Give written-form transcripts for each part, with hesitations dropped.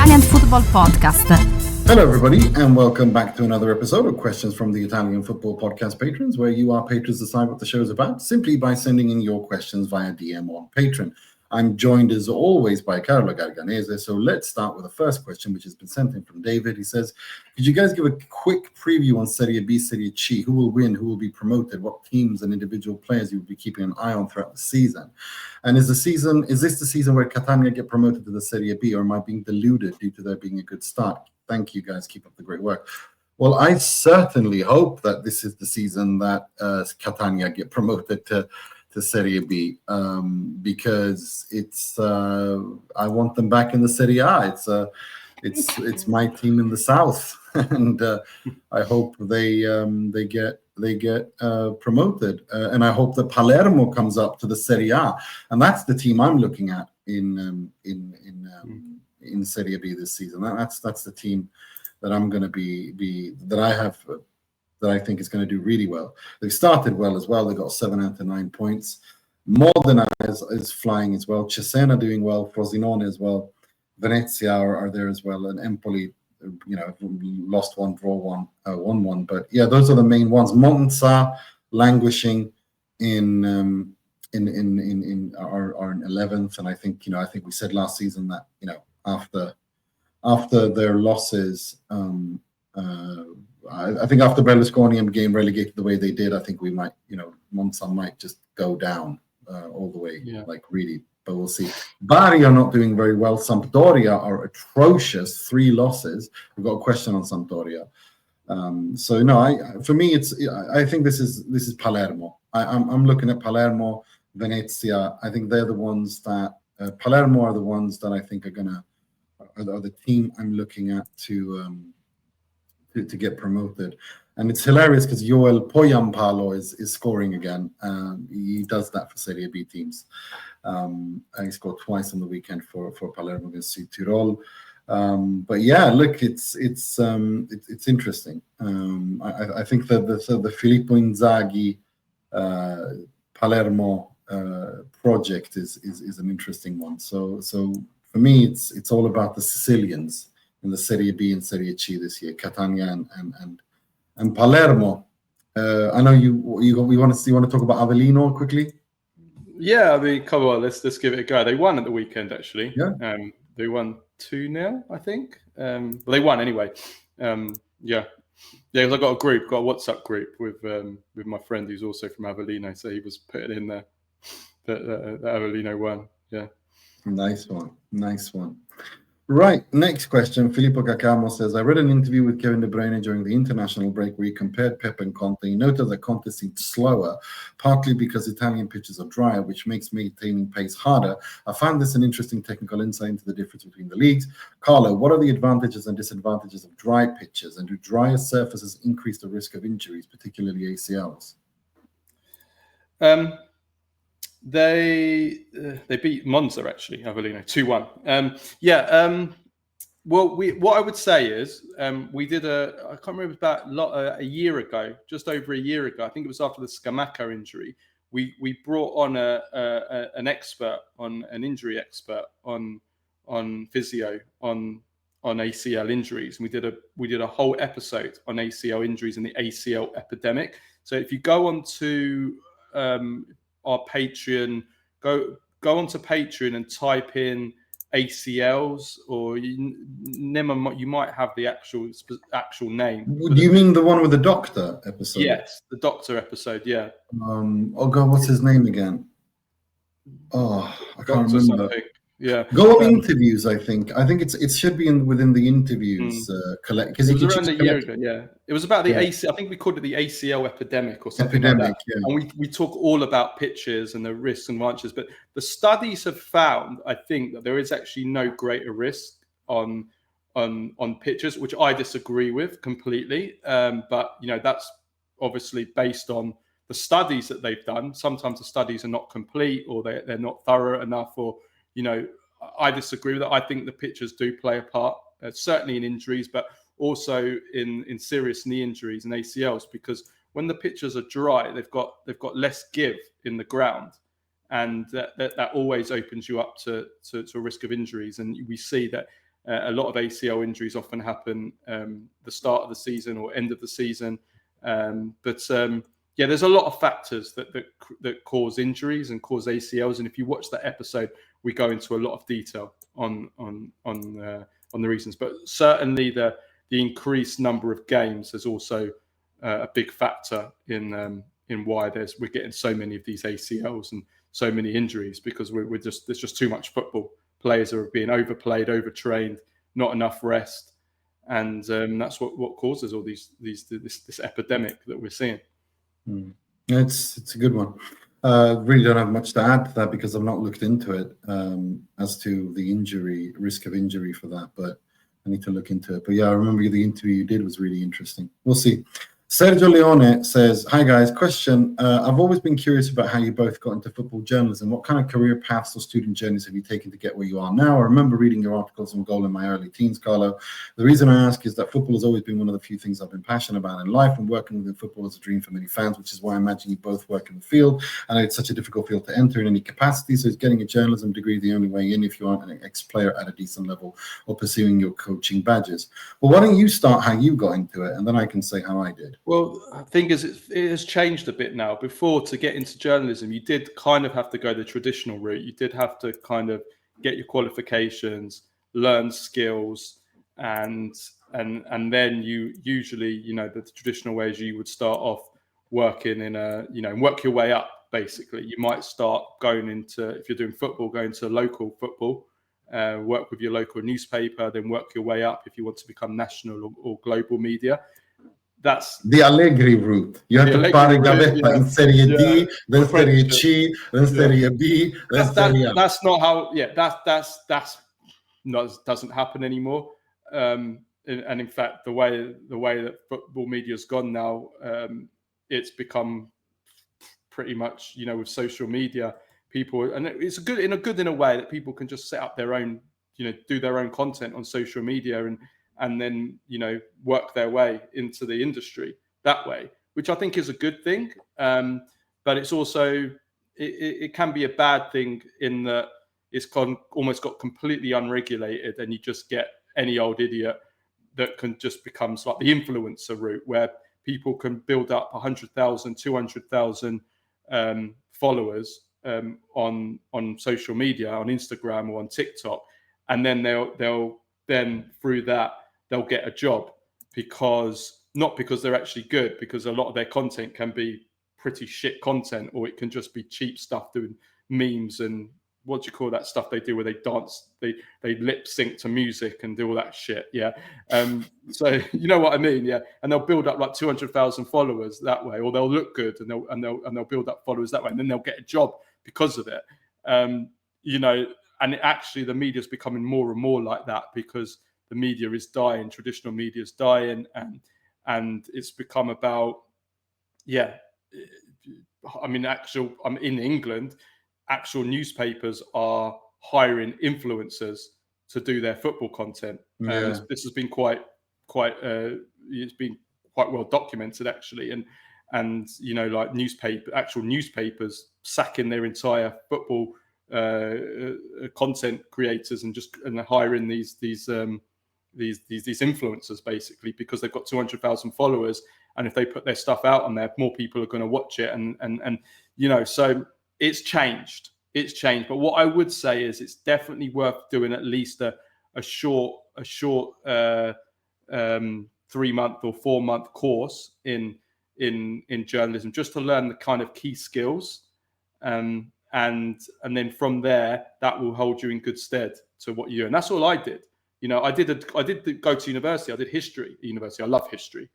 Italian Football Podcast. Hello, everybody, and welcome back to another episode of Questions from the Italian Football Podcast Patrons, where you, our patrons, decide what the show is about simply by sending in your questions via DM on Patreon. I'm joined, as always, by Carlo Garganese. So let's start with the first question, which has been sent in from David. He says, could you guys give a quick preview on Serie B, Serie C? Who will win? Who will be promoted? What teams and individual players you will be keeping an eye on throughout the season? And is this the season where Catania get promoted to the Serie B, or am I being deluded due to there being a good start? Thank you, guys. Keep up the great work. Well, I certainly hope that this is the season that Catania get promoted to Serie B, because it's I want them back in the Serie A. It's my team in the south, and I hope they get promoted, and I hope that Palermo comes up to the Serie A, and that's the team I'm looking at in Serie B this season. That's the team that I'm going to be that I think is going to do really well. They've started well as well. They got 7 out of 9 points. Modena is flying as well. Cesena doing well. Frosinone as well. Venezia are there as well. And Empoli, lost one, draw one, won one. But yeah, those are the main ones. Monza languishing in our 11th, and I think we said last season that after their losses. I think after Berlusconi game relegated the way they did, I think we might, Monza might just go down all the way, really. But we'll see. Bari are not doing very well. Sampdoria are atrocious, 3 losses. We've got a question on Sampdoria. For me, I think this is Palermo. I'm looking at Palermo, Venezia. I think they're the ones that Palermo are the ones that I think are the team I'm looking at to get promoted. And it's hilarious because Joel Poyampalo is scoring again. He does that for Serie B teams. He scored twice on the weekend for Palermo against Südtirol. But yeah, look, it's interesting. I think that the Filippo Inzaghi Palermo project is an interesting one. So for me, it's all about the Sicilians in the Serie B and Serie C this year, Catania and Palermo. I know you want to talk about Avellino quickly. Yeah, I mean, come on, let's give it a go. They won at the weekend, actually. Yeah. They won 2-0, I think. They won anyway. Because I got a WhatsApp group with my friend who's also from Avellino, so he was putting in there that Avellino won. Yeah. Nice one. Right, next question. Filippo Cacamo says, I read an interview with Kevin De Bruyne during the international break where he compared Pep and Conte. He noted that Conte seemed slower, partly because Italian pitches are drier, which makes maintaining pace harder. I found this an interesting technical insight into the difference between the leagues. Carlo, what are the advantages and disadvantages of dry pitches, and do drier surfaces increase the risk of injuries, particularly ACLs? They beat Monza, actually, Avellino, 2-1. Well, what I would say is we did I can't remember, about a year ago, just over a year ago, I think it was after the Scamacca injury, we brought on an expert, an injury expert on physio, on ACL injuries. And we did a whole episode on ACL injuries and the ACL epidemic. So if you go on to our Patreon, go onto Patreon and type in ACLs, or you might have the actual name. Do you mean the one with the doctor episode? Yes, the doctor episode. Yeah. Oh God, what's his name again? Oh, I can't remember. Something. Yeah. Go on interviews. I think it should be within the interviews collect, because it was around a year ago. Yeah, it was about the ACL. I think we called it the ACL epidemic or something like that. Yeah. And we talk all about pitches and the risks and advantages. But the studies have found, I think, that there is actually no greater risk on pitches, which I disagree with completely. But that's obviously based on the studies that they've done. Sometimes the studies are not complete, or they're not thorough enough, or I disagree with that. I think the pitchers do play a part, certainly in injuries, but also in serious knee injuries and ACLs, because when the pitchers are dry, they've got less give in the ground, and that always opens you up to a risk of injuries. And we see that A lot of ACL injuries often happen the start of the season or end of the season. There's a lot of factors that cause injuries and cause ACLs. And if you watch that episode, we go into a lot of detail on the reasons. But certainly the increased number of games is also a big factor in why we're getting so many of these ACLs and so many injuries, because there's just too much football. Players are being overplayed, overtrained, not enough rest, and that's what causes all this epidemic that we're seeing. It's a good one. Really don't have much to add to that because I've not looked into it as to the risk of injury for that, but I need to look into it. But yeah, I remember the interview you did was really interesting. We'll see. Sergio Leone says, hi guys, question. I've always been curious about how you both got into football journalism. What kind of career paths or student journeys have you taken to get where you are now? I remember reading your articles on goal in my early teens, Carlo. The reason I ask is that football has always been one of the few things I've been passionate about in life, and working within football is a dream for many fans, which is why I imagine you both work in the field. I know it's such a difficult field to enter in any capacity, so is getting a journalism degree the only way in if you aren't an ex-player at a decent level or pursuing your coaching badges? Well, why don't you start how you got into it, and then I can say how I did. Well, I think it has changed a bit now. Before, to get into journalism, you did kind of have to go the traditional route. You did have to kind of get your qualifications, learn skills, and then you usually, the traditional ways you would start off working in work your way up. Basically, you might start going into, if you're doing football, going to local football, work with your local newspaper, then work your way up if you want to become national or global media. That's the Allegri route. You have to fare gavetta in Serie D, then Serie C, then Serie B, then Serie A. That's not how. Yeah, that's doesn't happen anymore. And in fact, the way that football media has gone now, it's become pretty much, with social media, people, and it's good in a way that people can just set up their own, do their own content on social media and then, work their way into the industry that way, which I think is a good thing. But it's also, it can be a bad thing in that it's almost got completely unregulated, and you just get any old idiot that can just become like the influencer route, where people can build up 100,000, 200,000 followers on social media, on Instagram or on TikTok, and then they'll through that they'll get a job, not because they're actually good, because a lot of their content can be pretty shit content, or it can just be cheap stuff doing memes and what do you call that stuff they do where they dance, they lip sync to music and do all that shit. Yeah. So you know what I mean? Yeah. And they'll build up like 200,000 followers that way, or they'll look good and they'll build up followers that way, and then they'll get a job because of it. And actually the media is becoming more and more like that, because the media is dying, traditional media is dying, and it's become about, I'm in England, actual newspapers are hiring influencers to do their football content. This has been quite it's been quite well documented actually, and like actual newspapers sacking their entire football content creators and hiring these influencers basically, because they've got 200,000 followers, and if they put their stuff out on there, more people are going to watch it, and so it's changed. But what I would say is it's definitely worth doing at least a short 3-month or 4-month course in journalism, just to learn the kind of key skills, and then from there that will hold you in good stead to what you do. And that's all I did. I did go to university. I did history at university. I love history.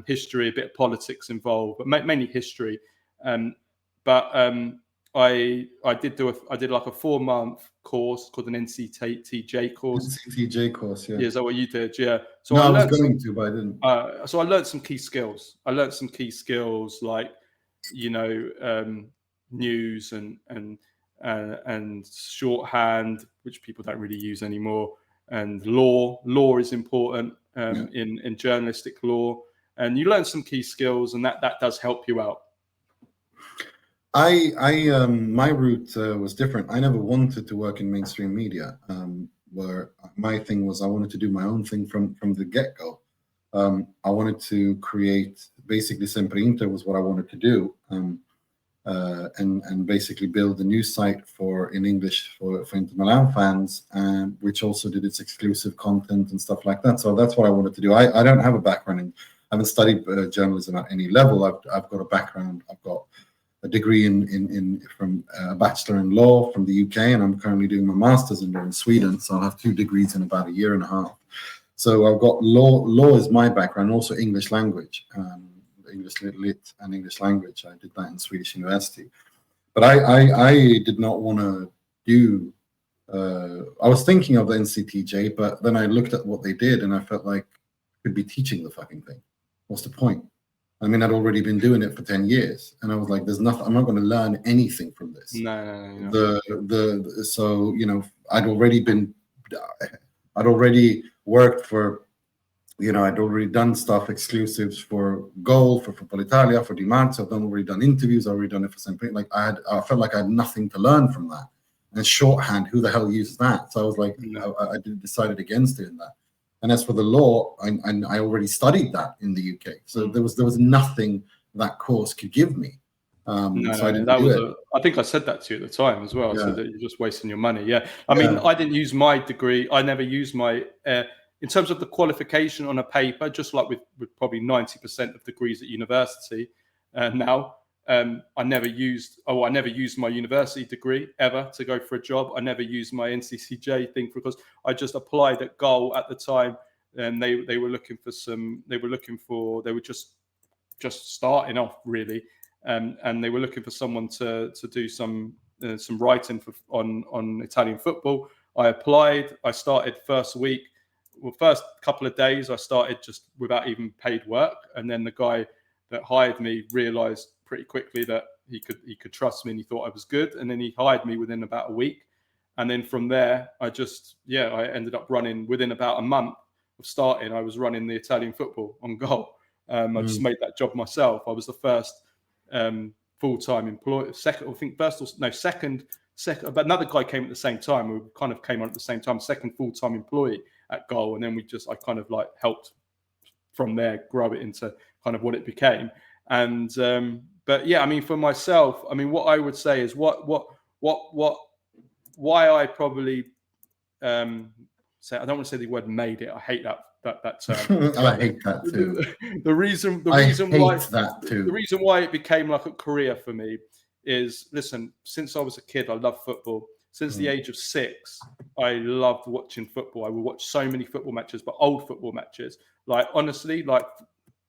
History, a bit of politics involved, but mainly history. I did like a 4-month course called an NCTJ course. NCTJ course, yeah. Yeah, is that what you did? Yeah. So no, I was going to, but I didn't. So I learned some key skills. Like, news and shorthand, which people don't really use anymore. And law is important in journalistic law, and you learn some key skills, and that does help you out. My route was different. I never wanted to work in mainstream media, where my thing was I wanted to do my own thing from the get-go. I wanted to create, basically Sempre Inter was what I wanted to do, and basically build a new site in English for Inter Milan fans, which also did its exclusive content and stuff like that. So that's what I wanted to do. I don't have a background I haven't studied journalism at any level. I've got a background. I've got a degree from a bachelor in law from the UK, and I'm currently doing my master's in law in Sweden. So I'll have 2 degrees in about a year and a half. So I've got law is my background, also English language, English lit and English language. I did that in Swedish University. But I did not want to do. I was thinking of the NCTJ, but then I looked at what they did, and I felt like I could be teaching the fucking thing. What's the point? I mean, I'd already been doing it for 10 years, and I was like, "There's nothing. I'm not going to learn anything from this." No. So I'd already worked for, I'd already done stuff exclusives for Goal, for Football Italia, for Di Marzio. I've already done interviews. I've already done it for Sempre. Like I felt like I had nothing to learn from that. And shorthand, who the hell uses that? So I was like, I decided against doing that. And as for the law, I already studied that in the UK. So there was nothing that course could give me. I didn't do it. I think I said that to you at the time as well. I said that you're just wasting your money. Yeah. I mean, I didn't use my degree. I never used my, in terms of the qualification on a paper, just like with probably 90% of degrees at university now, I never used my university degree ever to go for a job. I never used my NCCJ thing because I just applied at Goal at the time, and they were just starting off really, and they were looking for someone to do some writing on Italian football. I applied. I started first couple of days I started just without even paid work, and then the guy that hired me realized pretty quickly that he could trust me, and he thought I was good, and then he hired me within about a week. And then from there I ended up running within about a month of starting. I was running the Italian football on Goal. I just made that job myself. I was the first full-time employee, second, but another guy came at the same time. We kind of came on at the same time, second full-time employee at Goal, and then I kind of like helped from there grow it into kind of what it became. And but yeah, I mean, for myself, I mean, what I would say is why I probably say, I don't want to say the word made it. I hate that term. I hate that too. The reason why it became like a career for me is, listen, since I was a kid, I loved football. Since the age of 6, I loved watching football. I would watch so many football matches, but old football matches. Like, honestly, like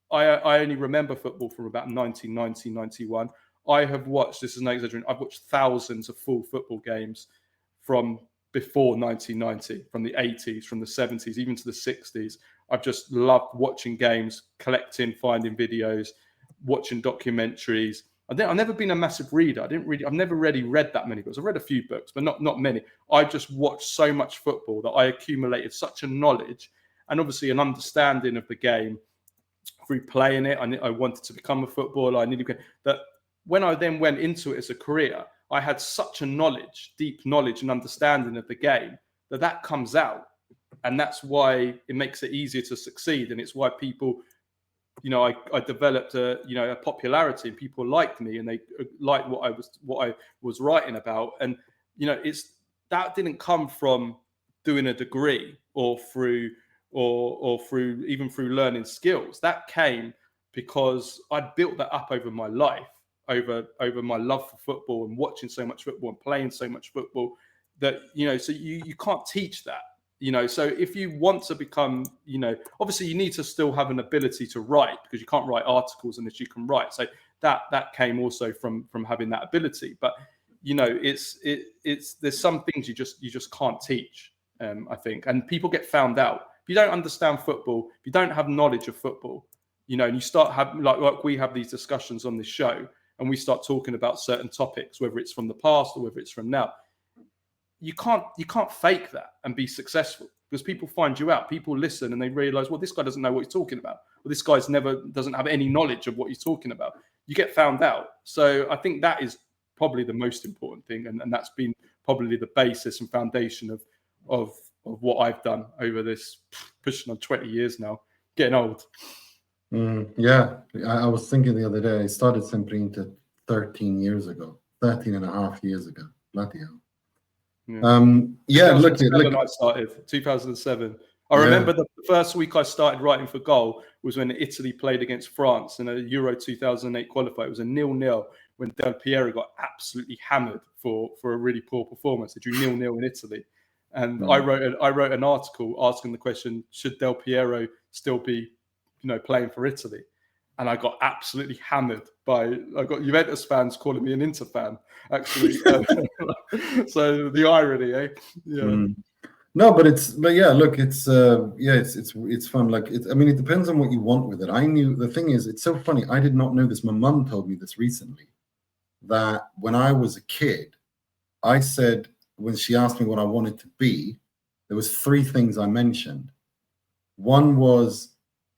I only remember football from about 1990, 91. I have watched, this is no exaggeration, I've watched thousands of full football games from before 1990, from the 80s, from the 70s, even to the 60s. I've just loved watching games, collecting, finding videos, watching documentaries. I've never been a massive reader. I've never really read that many books. I've read a few books, but not many. I just watched so much football that I accumulated such a knowledge and obviously an understanding of the game through playing it. I wanted to become a footballer. I needed that. When I then went into it as a career, I had such a deep knowledge and understanding of the game that comes out. And that's why it makes it easier to succeed. And it's why people, I developed a popularity, and people liked me, and they liked what I was writing about. And, that didn't come from doing a degree or through learning skills. That came because I built that up over my life, over my love for football and watching so much football and playing so much football that, so you can't teach that. So if you want to become, obviously you need to still have an ability to write, because you can't write articles unless you can write. So that came also from having that ability. But there's some things you just can't teach, I think, and people get found out. If you don't understand football, if you don't have knowledge of football, and you start having like we have these discussions on this show, and we start talking about certain topics, whether it's from the past or whether it's from now. You can't fake that and be successful, because people find you out. People listen and they realize, well, this guy doesn't know what he's talking about. Well, this guy's doesn't have any knowledge of what he's talking about. You get found out. So I think that is probably the most important thing, and that's been probably the basis and foundation of what I've done over this pushing on 20 years now, getting old. Yeah, I was thinking the other day, I started Sempre Inter 13 and a half years ago. Bloody hell. Yeah, look, I started 2007. I remember the first week I started writing for Goal was when Italy played against France in a Euro 2008 qualifier. It was a 0-0 when Del Piero got absolutely hammered for a really poor performance. They drew 0-0 in Italy, and I wrote an article asking the question: should Del Piero still be, playing for Italy? And I got absolutely hammered I got Juventus fans calling me an Inter fan, actually. So the irony, eh? Yeah. No, but it's fun. Like, it depends on what you want with it. The thing is, it's so funny. I did not know this. My mum told me this recently, that when I was a kid, I said, when she asked me what I wanted to be, there was 3 things I mentioned. One was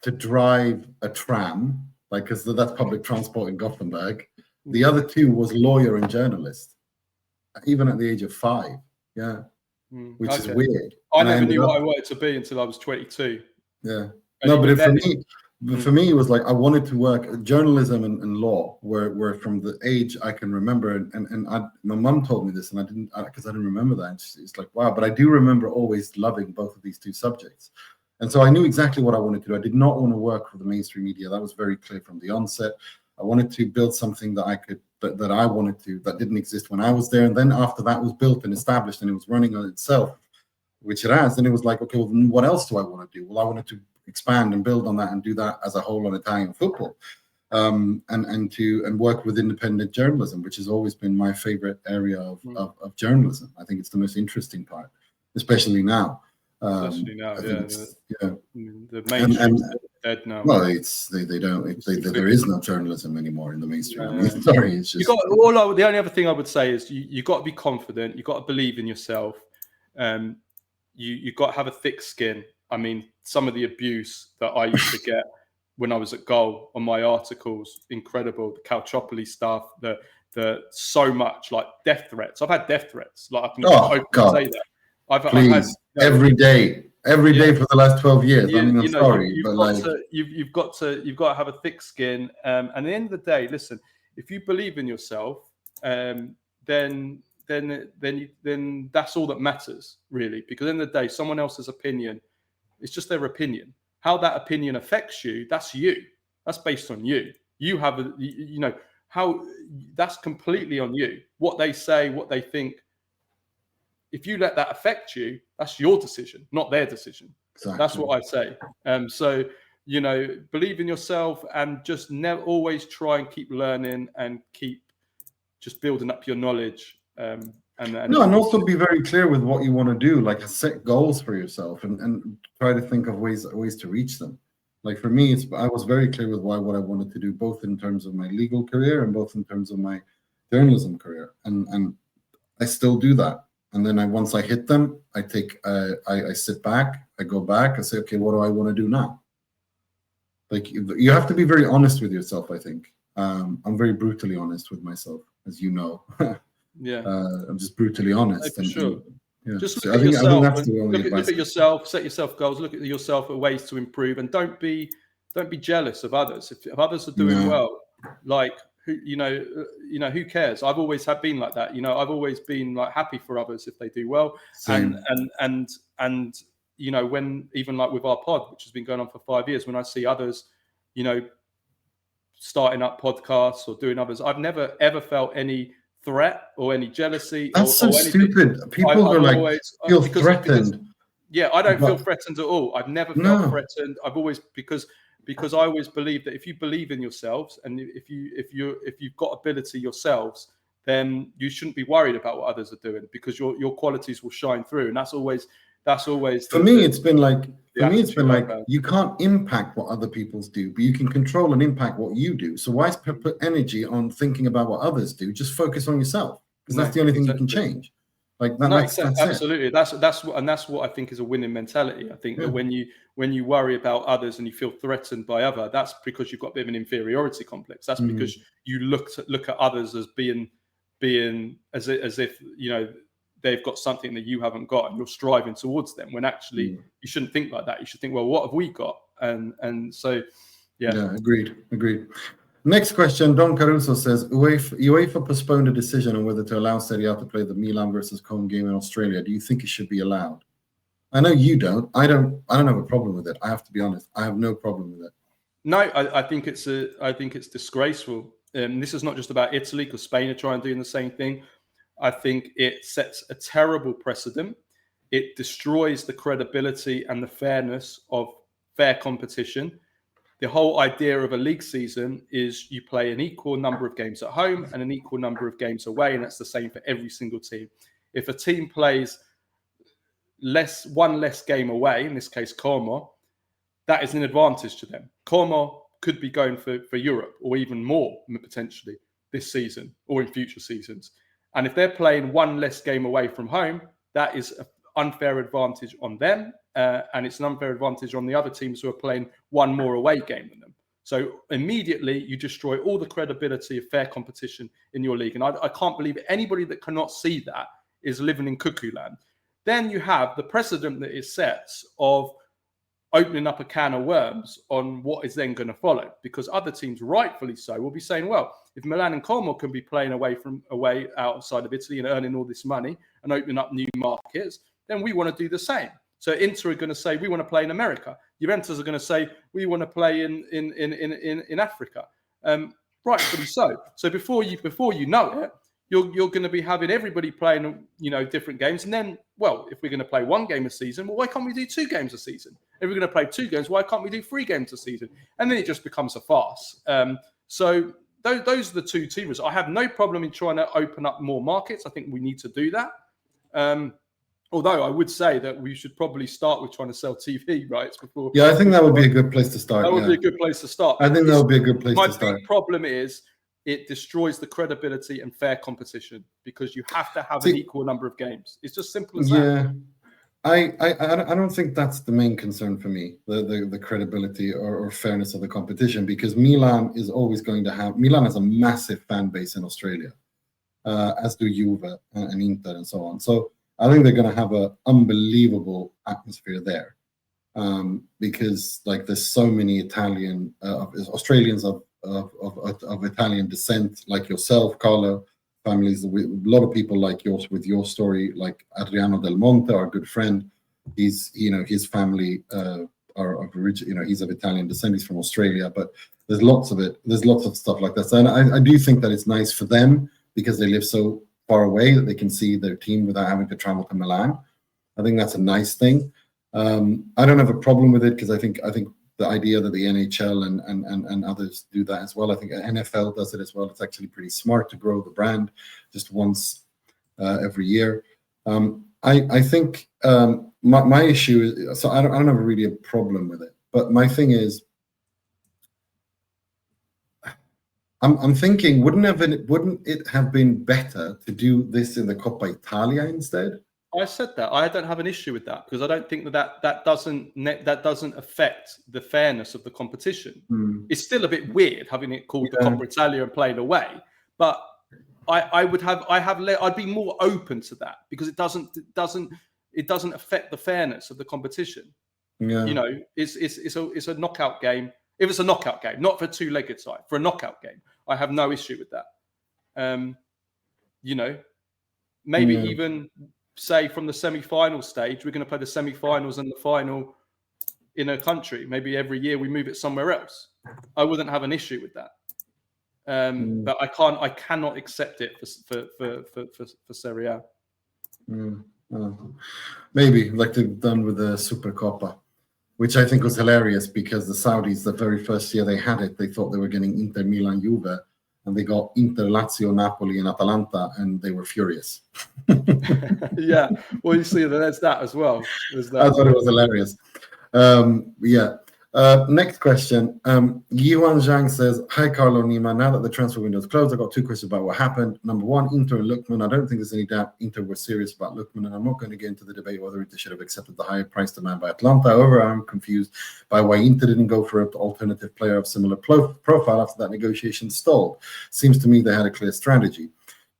to drive a tram, because that's public transport in Gothenburg. The other 2 was lawyer and journalist, even at the age of 5. Yeah. Which is weird. I never knew what I wanted to be until I was 22. Yeah. For me, it was like I wanted to work. Journalism and law were from the age I can remember. And my mum told me this, and I didn't, because I didn't remember that. And it's like, wow. But I do remember always loving both of these 2 subjects. And so I knew exactly what I wanted to do. I did not want to work for the mainstream media. That was very clear from the onset. I wanted to build something that I could, that I wanted to, that didn't exist when I was there. And then after that was built and established and it was running on itself, which it has, then it was like, okay, well, what else do I want to do? Well, I wanted to expand and build on that and do that as a whole on Italian football, and work with independent journalism, which has always been my favorite area of journalism. I think it's the most interesting part, especially now. Especially now, The mainstream is dead now. Well, there is no journalism anymore in the mainstream. Sorry, it's just the only other thing I would say is you got to be confident. You got to believe in yourself. You got to have a thick skin. I mean, some of the abuse that I used to get when I was at Goal on my articles, incredible. The Calciopoli stuff, the so much, like death threats. I've had death threats. Like I can openly say that. I've had every day for the last 12 years. I'm sorry, you've got to have a thick skin. And at the end of the day, listen, if you believe in yourself, then that's all that matters, really. Because at the end of the day, someone else's opinion, it's just their opinion. How that opinion affects you, that's you. That's based on you. You have how that's completely on you. What they say, what they think. If you let that affect you, that's your decision, not their decision. Exactly. That's what I say. So, believe in yourself and just always try and keep learning and keep just building up your knowledge. And also be very clear with what you want to do. Like, set goals for yourself and try to think of ways to reach them. Like, for me, I was very clear with what I wanted to do, both in terms of my legal career and both in terms of my journalism career. And I still do that. And then once I hit them, I sit back, I go back, I say, okay, what do I want to do now? Like, you have to be very honest with yourself, I think. I'm very brutally honest with myself, as you know. Yeah. I'm just brutally honest. Sure. Just look at yourself. Look at yourself, set yourself goals, look at yourself at ways to improve, and don't be jealous of others. If others are doing well, like, who cares? I've always been like that. I've always been like happy for others if they do well. Same. And when even like with our pod, which has been going on for 5 years, when I see others, starting up podcasts or doing others, I've never ever felt any threat or any jealousy. That's so stupid. People are like feel threatened. I don't feel threatened at all. I've never felt threatened. I've always because I always believe that if you believe in yourselves and if you've got ability yourselves, then you shouldn't be worried about what others are doing, because your qualities will shine through. And that's always for me. It's been like you can't impact what other people do, but you can control and impact what you do. So why put energy on thinking about what others do? Just focus on yourself, because that's the only thing you can change. Like that's absolutely. That's what I think is a winning mentality. I think that when you worry about others and you feel threatened by others, that's because you've got a bit of an inferiority complex. That's because you look at others as being as if they've got something that you haven't got and you're striving towards them, when actually you shouldn't think like that. You should think, well, what have we got? And so, yeah. Agreed. Next question, Don Caruso says, UEFA postponed a decision on whether to allow Serie A to play the Milan versus Como game in Australia. Do you think it should be allowed? I know you don't. I don't have a problem with it. I have to be honest. I have no problem with it. No, I think it's disgraceful. This is not just about Italy, because Spain are trying doing the same thing. I think it sets a terrible precedent. It destroys the credibility and the fairness of fair competition. The whole idea of a league season is you play an equal number of games at home and an equal number of games away, and that's the same for every single team. If a team plays one less game away, in this case Como, that is an advantage to them. Como could be going for Europe, or even more potentially this season or in future seasons. And if they're playing one less game away from home, that is an unfair advantage on them. And it's an unfair advantage on the other teams who are playing one more away game than them. So immediately you destroy all the credibility of fair competition in your league. And I can't believe it. Anybody that cannot see that is living in cuckoo land. Then you have the precedent that it sets of opening up a can of worms on what is then going to follow, because other teams, rightfully so, will be saying, well, if Milan and Como can be playing away outside of Italy and earning all this money and opening up new markets, then we want to do the same. So Inter are going to say, we want to play in America. Juventus are going to say, we want to play in Africa. Rightfully so. So before you know it, you're going to be having everybody playing, different games. And then, well, if we're going to play one game a season, well, why can't we do 2 games a season? If we're going to play 2 games, why can't we do 3 games a season? And then it just becomes a farce. So those are the 2 teams. I have no problem in trying to open up more markets. I think we need to do that. Although I would say that we should probably start with trying to sell TV rights before. Yeah, I think that would be a good place to start. That would be a good place to start. I think that would be a good place to start. My big problem is it destroys the credibility and fair competition, because you have to have an equal number of games. It's just simple as that. Yeah, I don't think that's the main concern for me, the credibility or fairness of the competition, because Milan is always going to have. Milan has a massive fan base in Australia, as do Juve and Inter and so on. So I think they're going to have an unbelievable atmosphere there, because there's so many Italian Australians of Italian descent, like yourself, Carlo, families. A lot of people like yours with your story, like Adriano Del Monte, our good friend. His family are of original. He's of Italian descent. He's from Australia, but there's lots of it. There's lots of stuff like that. So, and I do think that it's nice for them because they live so far away that they can see their team without having to travel to Milan. I think that's a nice thing. I don't have a problem with it, because I think the idea that the NHL and others do that as well. I think NFL does it as well. It's actually pretty smart to grow the brand just once every year. I think my issue is, so I don't have really a problem with it. But my thing is, I'm thinking, wouldn't it have been better to do this in the Coppa Italia instead? I said that. I don't have an issue with that, because I don't think that doesn't affect the fairness of the competition. It's still a bit weird having it called the Coppa Italia and played away, but I'd be more open to that, because it doesn't affect the fairness of the competition. Yeah. It's a knockout game. If it's a knockout game, not for a 2-legged side, for a knockout game, I have no issue with that. Maybe even say from the semi-final stage, we're going to play the semi-finals and the final in a country. Maybe every year we move it somewhere else. I wouldn't have an issue with that. But I cannot accept it for Serie A. Maybe like they've done with the Super Coppa, which I think was hilarious, because the Saudis, the very first year they had it, they thought they were getting Inter, Milan, Juve, and they got Inter, Lazio, Napoli, and Atalanta, and they were furious. Yeah, well, you see, there's that as well. I thought it was hilarious. Next question. Yihuan Z says, hi, Carlo Nima. Now that the transfer window is closed, I've got 2 questions about what happened. Number 1, Inter and Lookman. I don't think there's any doubt Inter were serious about Lookman, and I'm not going to get into the debate whether Inter should have accepted the higher price demand by Atalanta. However, I'm confused by why Inter didn't go for an alternative player of similar profile after that negotiation stalled. Seems to me they had a clear strategy.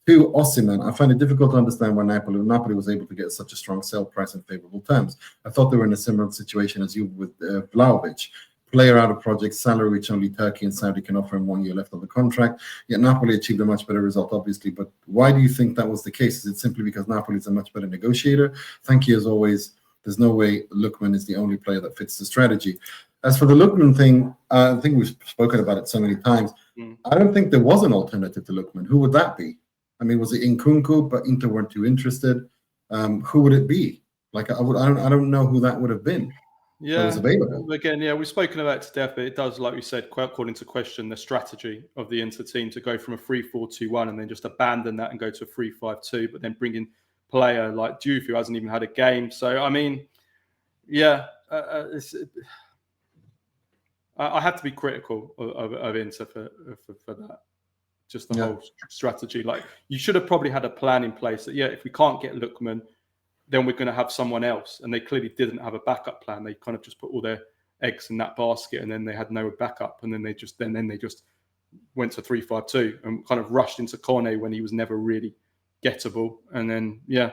2, Osimhen. I find it difficult to understand why Napoli was able to get such a strong sell price in favorable terms. I thought they were in a similar situation as you with Vlahovic. Player out of project, salary which only Turkey and Saudi can offer him 1 year left on the contract. Yet Napoli achieved a much better result, obviously. But why do you think that was the case? Is it simply because Napoli is a much better negotiator? Thank you as always. There's no way Lookman is the only player that fits the strategy. As for the Lookman thing, I think we've spoken about it so many times. I don't think there was an alternative to Lookman. Who would that be? I mean, was it Nkunku, but Inter weren't too interested? Who would it be? Like, I don't know who that would have been. Yeah, was available. Again, yeah, we've spoken about it to death, but it does, like we said, according to question, the strategy of the Inter team to go from a 3-4-2-1 and then just abandon that and go to a 3-5-2, but then bring in player like Diouf, who hasn't even had a game. So, I mean, yeah, I have to be critical of Inter for that. Just the whole strategy. Like, you should have probably had a plan in place that, if we can't get Lookman, then we're going to have someone else. And they clearly didn't have a backup plan. They kind of just put all their eggs in that basket, and then they had no backup. And then they just went to 3-5-2 and kind of rushed into Cornet when he was never really gettable. And then, and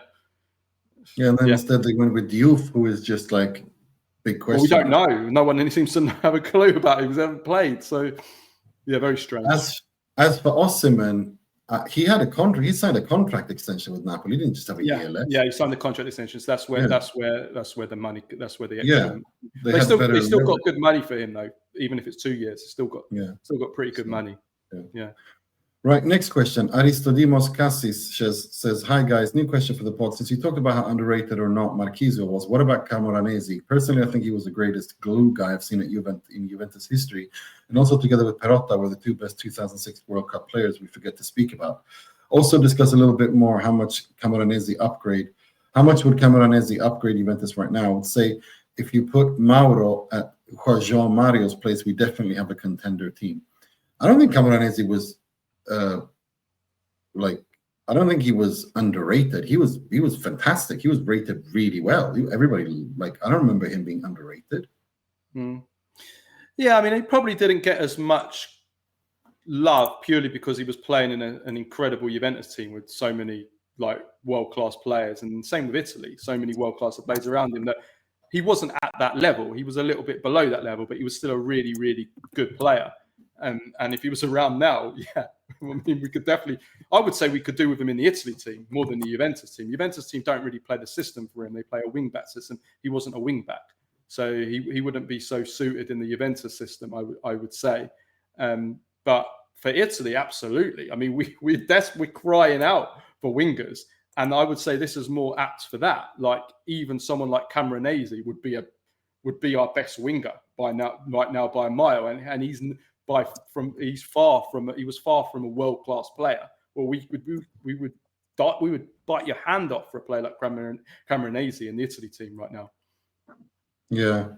then instead they went with Diouf, who is just like big question. Well, we don't know. No one seems to have a clue about him who's ever played. So, very strange. As for Osimhen, he had a contract. He signed a contract extension with Napoli. He didn't just have a year left. Yeah, he signed the contract extension. So that's where the money. That's where the extra. They still got good money for him though. Even if it's 2 years, he's still got pretty good money. Yeah. Right. Next question. Aristodimos Cassis says, "Hi guys, new question for the pod. Since you talked about how underrated or not Marchisio was, what about Camoranesi? Personally, I think he was the greatest glue guy I've seen at in Juventus history, and also together with Marotta were the 2 best 2006 World Cup players we forget to speak about. Also discuss a little bit more how much would Camoranesi upgrade Juventus right now? I would say if you put Mauro at Jean Mario's place, we definitely have a contender team. I don't think Camoranesi was." I don't think he was underrated. He was fantastic. He was rated really well. Everybody I don't remember him being underrated. Yeah, I mean, he probably didn't get as much love purely because he was playing in an incredible Juventus team with so many world-class players, and same with Italy, so many world-class players around him that he wasn't at that level. He was a little bit below that level, but he was still a really, really good player. And if he was around now, I mean, we could definitely. I would say we could do with him in the Italy team more than the Juventus team. Juventus team don't really play the system for him; they play a wing back system. He wasn't a wing back, so he wouldn't be so suited in the Juventus system. I would say, but for Italy, absolutely. I mean, we're crying out for wingers, and I would say this is more apt for that. Like even someone like Camoranesi would be our best winger right now by a mile, and he was far from a world-class player. Well, we would bite your hand off for a player like Camoranesi in the Italy team right now. Yeah,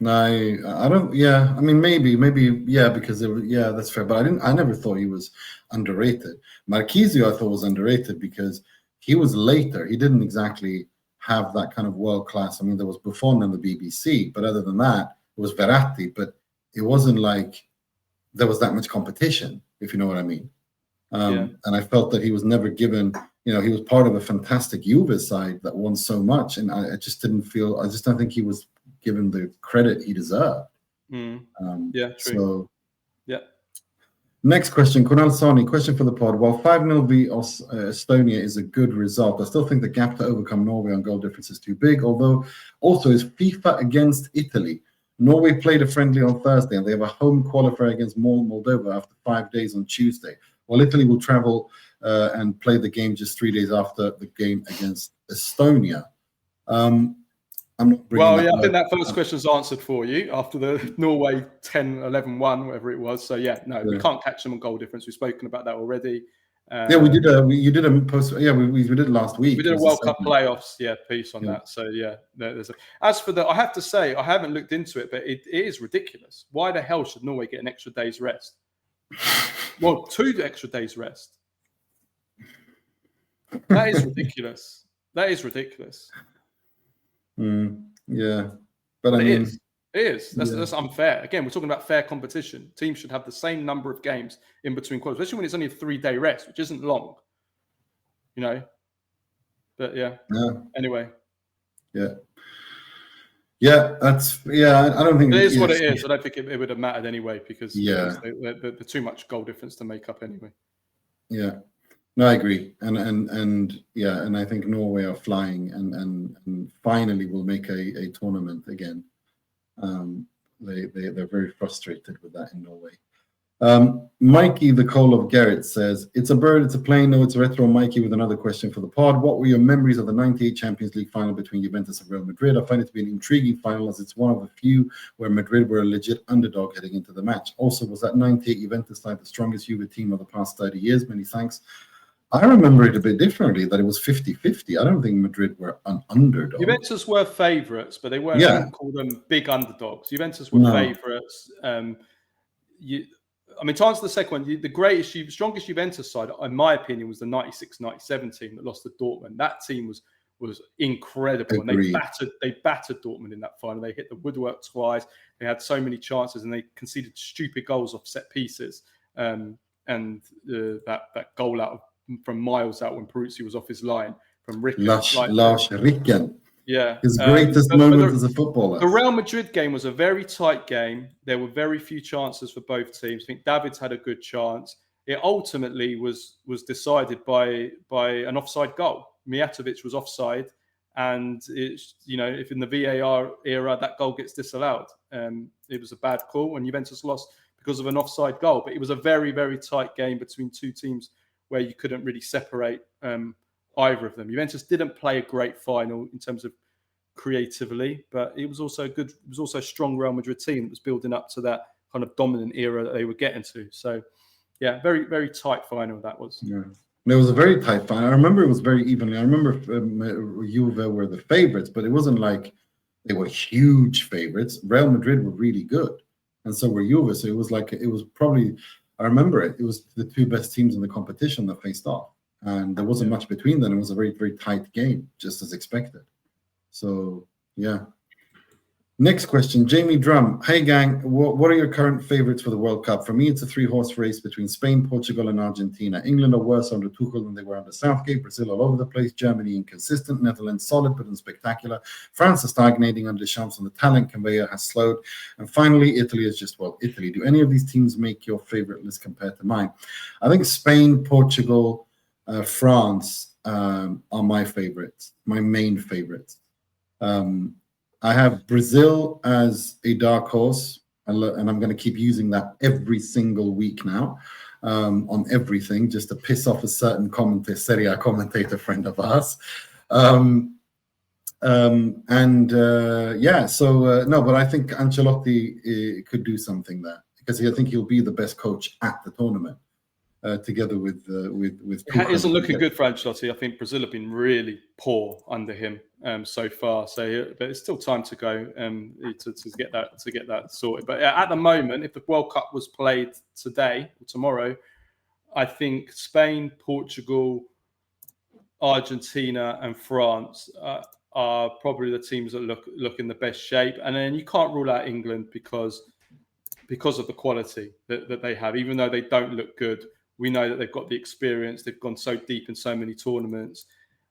no, I don't. Yeah, I mean maybe because that's fair. But I never thought he was underrated. Marchisio I thought was underrated because he was later. He didn't exactly have that kind of world class. I mean, there was Buffon and the BBC, but other than that, it was Verratti. But it wasn't like there was that much competition, if you know what I mean. And I felt that he was never given, he was part of a fantastic Juve side that won so much. And I just don't think he was given the credit he deserved. True. So, next question, Kunal S, question for the pod. While 5-0 beat Estonia is a good result, I still think the gap to overcome Norway on goal difference is too big, although also is FIFA against Italy. Norway played a friendly on Thursday, and they have a home qualifier against Moldova after 5 days on Tuesday, while Italy will travel and play the game just 3 days after the game against Estonia. I'm not I think that first question is answered for you after the Norway 10-11-1, whatever it was. So, we can't catch them on goal difference. We've spoken about that already. We did a post. Yeah, we did it last week. We did a World Cup playoffs, piece on that. So as for I have to say, I haven't looked into it, but it is ridiculous. Why the hell should Norway get an extra day's rest? Well, 2 extra days rest. That is ridiculous. But I mean, it is. That's unfair. Again, we're talking about fair competition. Teams should have the same number of games in between qualifiers, especially when it's only a 3-day rest, which isn't long. But anyway. I don't think it is what it is. I don't think it would have mattered anyway because they're too much goal difference to make up anyway. Yeah, no, I agree, and I think Norway are flying, and finally will make a tournament again. They're very frustrated with that in Norway. Mikey, the Cole of Garrett says, it's a bird, it's a plane, no, it's a retro. Mikey with another question for the pod. What were your memories of the 98 Champions League final between Juventus and Real Madrid? I find it to be an intriguing final as it's one of the few where Madrid were a legit underdog heading into the match. Also, was that 98 Juventus side the strongest Juve team of the past 30 years? Many thanks. I remember it a bit differently, that it was 50-50. I don't think Madrid were an underdog. Juventus were favourites, but they weren't. I wouldn't call them big underdogs. Juventus were favourites. To answer the second one, the strongest Juventus side, in my opinion, was the 96-97 team that lost to Dortmund. That team was incredible. Agreed. And they battered Dortmund in that final. They hit the woodwork twice. They had so many chances, and they conceded stupid goals off set pieces. And that goal from miles out when Peruzzi was off his line from Ricken. Lars Ricken. Yeah. His greatest moment as a footballer. The Real Madrid game was a very tight game. There were very few chances for both teams. I think Davids had a good chance. It ultimately was decided by an offside goal. Mijatovic was offside, and if in the VAR era that goal gets disallowed, it was a bad call, and Juventus lost because of an offside goal. But it was a very, very tight game between two teams where you couldn't really separate either of them. Juventus didn't play a great final in terms of creatively, but it was also a strong Real Madrid team that was building up to that kind of dominant era that they were getting to. So, very, very tight final that was. Yeah. It was a very tight final. I remember it was very evenly. I remember Juve were the favorites, but it wasn't like they were huge favorites. Real Madrid were really good, and so were Juve. So it was probably, I remember it was the two best teams in the competition that faced off, and there wasn't much between them. It was a very, very tight game, just as expected. So, yeah. Next question, Jamie Drum. Hey, gang, what are your current favorites for the World Cup? For me, it's a three-horse race between Spain, Portugal, and Argentina. England are worse under Tuchel than they were under Southgate. Brazil all over the place. Germany inconsistent. Netherlands solid but unspectacular. France is stagnating under Deschamps, and the talent conveyor has slowed. And finally, Italy is just, Italy. Do any of these teams make your favorite list compared to mine? I think Spain, Portugal, France are my favorites, my main favorites. I have Brazil as a dark horse, and I'm going to keep using that every single week now on everything, just to piss off a certain Serie A commentator friend of ours. No, but I think Ancelotti could do something there, because I think he'll be the best coach at the tournament. Together with it isn't looking good for Ancelotti. I think Brazil have been really poor under him so far. So, but it's still time to go to get that sorted. But at the moment, if the World Cup was played today or tomorrow, I think Spain, Portugal, Argentina, and France are probably the teams that look in the best shape. And then you can't rule out England because of the quality that they have, even though they don't look good. We know that they've got the experience. They've gone so deep in so many tournaments.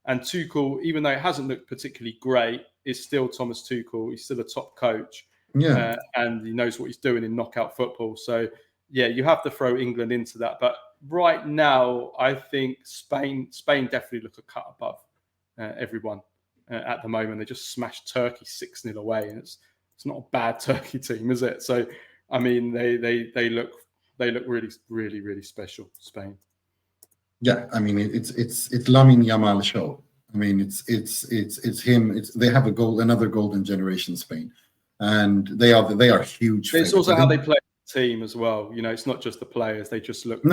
And Tuchel, even though it hasn't looked particularly great, is still Thomas Tuchel. He's still a top coach. Yeah. And he knows what he's doing in knockout football. So, you have to throw England into that. But right now, I think Spain definitely look a cut above everyone at the moment. They just smashed Turkey 6-0 away. And it's not a bad Turkey team, is it? So, I mean, they look really, really, really special, Spain. Yeah, I mean, it's Lamine Yamal show. I mean, it's him. They have another golden generation, Spain, and they are huge. It's also how they play the team as well. It's not just the players; they just look.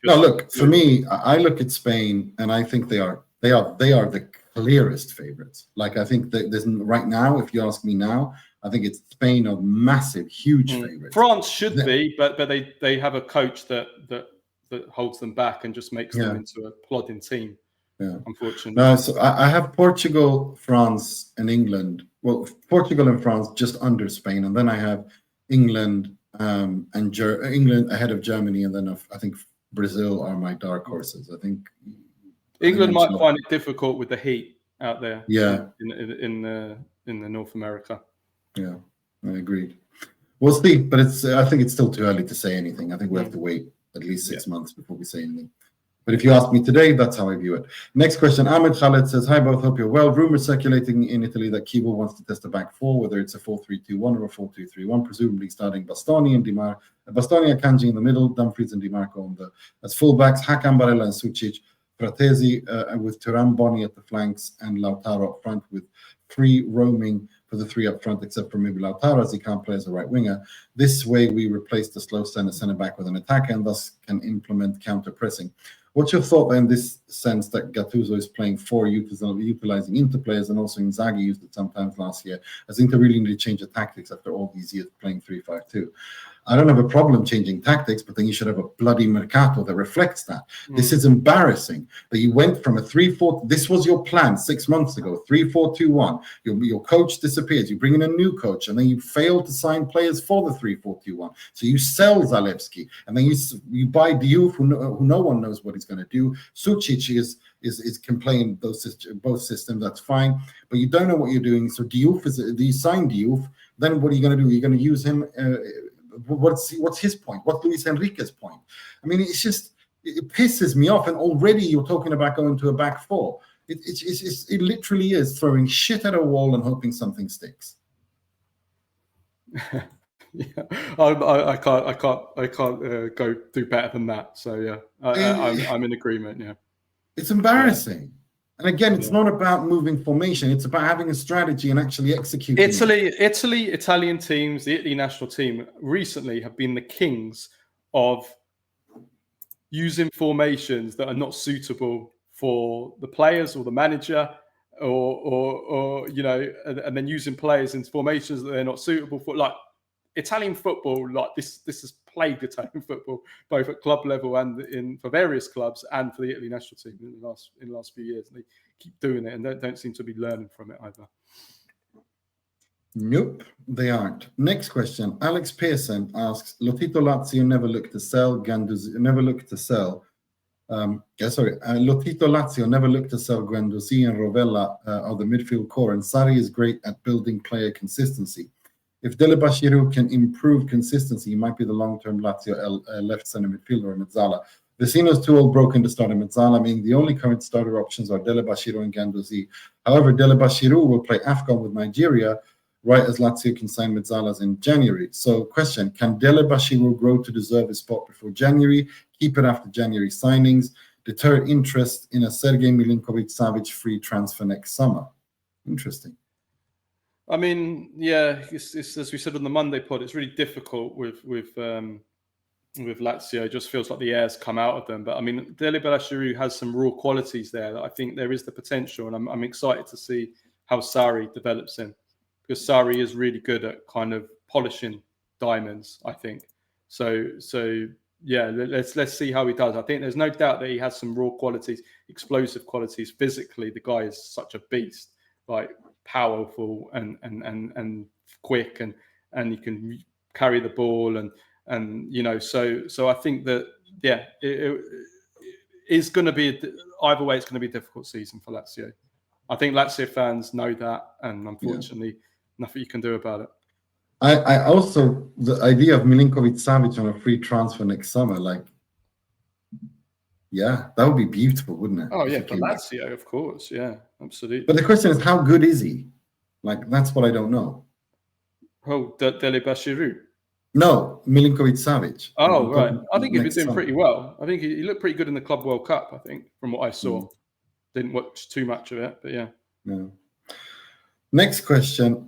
Look, for me, I look at Spain, and I think they are the clearest favorites. Like, I think that there's right now, if you ask me now, I think it's Spain are massive, huge favorites. France should be, but they have a coach that holds them back and just makes them into a plodding team. Yeah, unfortunately. No, so I have Portugal, France, and England. Well, Portugal and France just under Spain, and then I have England and England ahead of Germany, and then I think Brazil are my dark horses. I think England might find it difficult with the heat out there. Yeah, in the North America. Yeah, I agreed. We'll see, but I think it's still too early to say anything. I think we have to wait at least 6 months before we say anything. But if you ask me today, that's how I view it. Next question. Ahmed Khaled says, hi, both. Hope you're well. Rumors circulating in Italy that Kibo wants to test a back four, whether it's a 4-3-2-1 or a 4-2-3-1, presumably starting Bastoni, Akanji in the middle, Dumfries and Di Marco as fullbacks, Hakan, Barella and Sucic, Fratesi with Turan, Boni at the flanks, and Lautaro up front with free roaming for the three up front, except for maybe Lautaro, as he can't play as a right winger. This way, we replace the slow centre back with an attacker and thus can implement counter pressing. What's your thought in this sense that Gattuso is playing four, utilizing Inter players, and also Inzaghi used it sometimes last year, as Inter really need to change the tactics after all these years playing 3-5-2? I don't have a problem changing tactics, but then you should have a bloody mercato that reflects that. This is embarrassing that you went from a 3-4. This was your plan 6 months ago, 3-4-2-1. Your coach disappears. You bring in a new coach, and then you fail to sign players for the 3-4-2-1. So you sell Zalewski, and then you buy Diouf, who no one knows what he's going to do. Sucic can play in both systems. That's fine, but you don't know what you're doing. So Diouf you sign Diouf. Then what are you going to do? You're going to use him. What's his point? What's Luis Enrique's point? I mean, it pisses me off. And already you're talking about going to a back four. It literally is throwing shit at a wall and hoping something sticks. Yeah, I can't go do better than that. So yeah, I'm in agreement. Yeah, it's embarrassing. Yeah. And again, it's not about moving formation. It's about having a strategy and actually executing. Italian teams, the Italy national team recently have been the kings of using formations that are not suitable for the players or the manager, or and then using players in formations that they're not suitable for. Like Italian football, like this has plagued Italian football both at club level and for various clubs and for the Italy national team in the last few years. And they keep doing it and they don't seem to be learning from it either. Nope, they aren't. Next question. Alex Pearson asks, Lotito Lazio never looked to sell Lotito Lazio never looked to sell Guendouzi and Rovella of the midfield core, and Sarri is great at building player consistency. If Delebashiru can improve consistency, he might be the long-term Lazio left center midfielder in Mezzala. Vecino's too old broken to start in Mezzala. I mean, the only current starter options are Delebashiru and Guendouzi. However, Delebashiru will play AFCON with Nigeria, right as Lazio can sign Mezzalas in January. So, question, can Delebashiru grow to deserve his spot before January, keep it after January signings, deter interest in a Sergio Milinkovic-Savic free transfer next summer? Interesting. I mean, yeah, it's, as we said on the Monday pod, it's really difficult with Lazio. It just feels like the air's come out of them. But I mean, Delebashiru has some raw qualities there that I think there is the potential, and I'm excited to see how Sarri develops him, because Sarri is really good at kind of polishing diamonds, I think. So yeah, let's see how he does. I think there's no doubt that he has some raw qualities, explosive qualities. Physically, the guy is such a beast, like powerful and quick, and he can carry the ball and so I think that it is going to be either way. It's going to be a difficult season for Lazio. I think Lazio fans know that, and unfortunately, nothing you can do about it. I also, the idea of Milinkovic-Savic on a free transfer next summer, like, yeah, that would be beautiful, wouldn't it? Oh yeah, for Lazio, of course, yeah, absolutely. But the question is, how good is he? Like, that's what I don't know. Oh, Delebashiru. No, Milinkovic-Savic. Oh, right. I think he's been doing pretty well. I think he looked pretty good in the Club World Cup, I think, from what I saw. Didn't watch too much of it, but yeah. No. Next question.